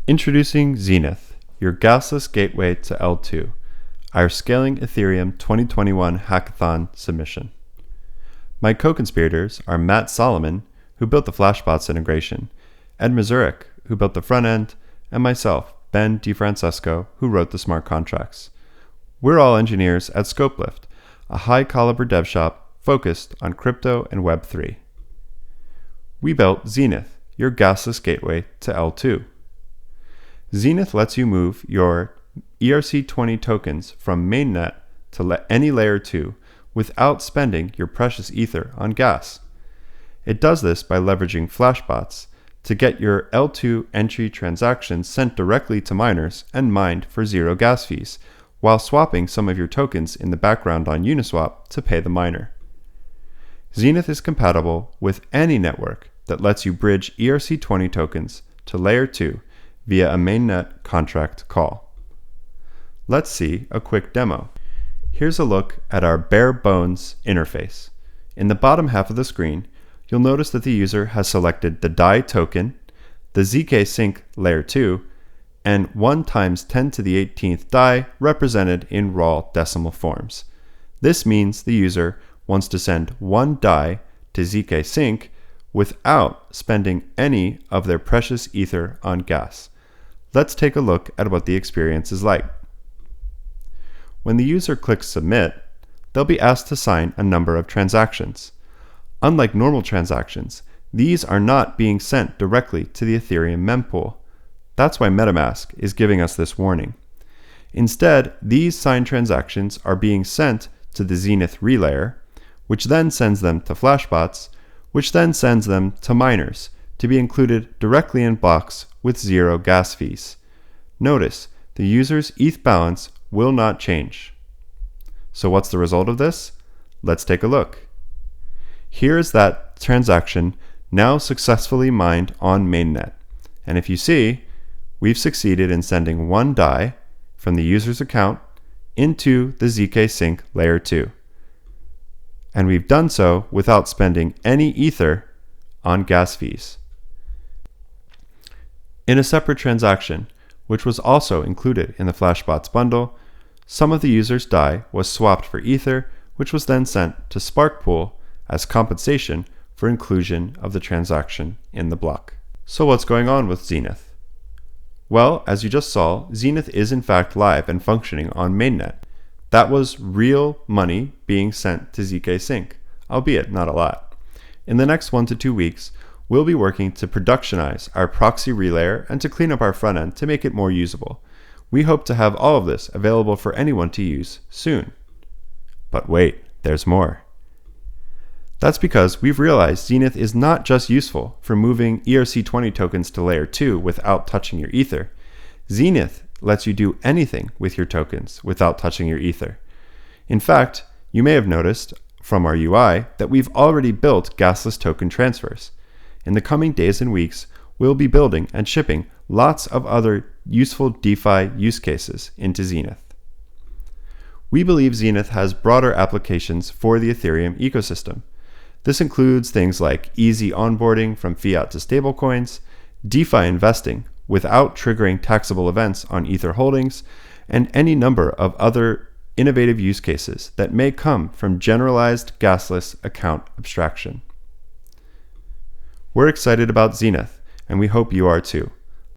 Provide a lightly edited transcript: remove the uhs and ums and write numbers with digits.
Introducing Zeneth, your gasless gateway to L2, our Scaling Ethereum 2021 Hackathon submission. My co-conspirators are Matt Solomon, who built the Flashbots integration, Ed Mazurek, who built the front end, and myself, Ben DiFrancesco, who wrote the smart contracts. We're all engineers at Scopelift, a high-caliber dev shop focused on crypto and Web3. We built Zeneth, your gasless gateway to L2. Zeneth lets you move your ERC20 tokens from mainnet to any layer 2 without spending your precious ether on gas. It does this by leveraging Flashbots to get your L2 entry transactions sent directly to miners and mined for zero gas fees, while swapping some of your tokens in the background on Uniswap to pay the miner. Zeneth is compatible with any network that lets you bridge ERC20 tokens to layer 2 via a mainnet contract call. Let's see a quick demo. Here's a look at our bare bones interface. In the bottom half of the screen, you'll notice that the user has selected the DAI token, the zkSync layer 2, and 1 times 10 to the 18th DAI represented in raw decimal forms. This means the user wants to send 1 DAI to zkSync without spending any of their precious ether on gas. Let's take a look at what the experience is like. When the user clicks Submit, they'll be asked to sign a number of transactions. Unlike normal transactions, these are not being sent directly to the Ethereum mempool. That's why MetaMask is giving us this warning. Instead, these signed transactions are being sent to the Zeneth relayer, which then sends them to Flashbots, which then sends them to miners to be included directly in blocks with zero gas fees. Notice, the user's ETH balance will not change. So what's the result of this? Let's take a look. Here is that transaction now successfully mined on mainnet. And if you see, we've succeeded in sending 1 DAI from the user's account into the zkSync layer 2. And we've done so without spending any ether on gas fees. In a separate transaction, which was also included in the Flashbots bundle, some of the user's DAI was swapped for ether, which was then sent to Sparkpool as compensation for inclusion of the transaction in the block. So what's going on with Zeneth? Well, as you just saw, Zeneth is in fact live and functioning on mainnet. That was real money being sent to zkSync, albeit not a lot. In the next 1 to 2 weeks, we'll be working to productionize our proxy relayer and to clean up our front end to make it more usable. We hope to have all of this available for anyone to use soon. But wait, there's more. That's because we've realized Zeneth is not just useful for moving ERC20 tokens to layer 2 without touching your ether. Zeneth lets you do anything with your tokens without touching your ether. In fact, you may have noticed from our UI that we've already built gasless token transfers. In the coming days and weeks, we'll be building and shipping lots of other useful DeFi use cases into Zeneth. We believe Zeneth has broader applications for the Ethereum ecosystem. This includes things like easy onboarding from fiat to stablecoins, DeFi investing without triggering taxable events on Ether holdings, and any number of other innovative use cases that may come from generalized gasless account abstraction. We're excited about Zeneth, and we hope you are too.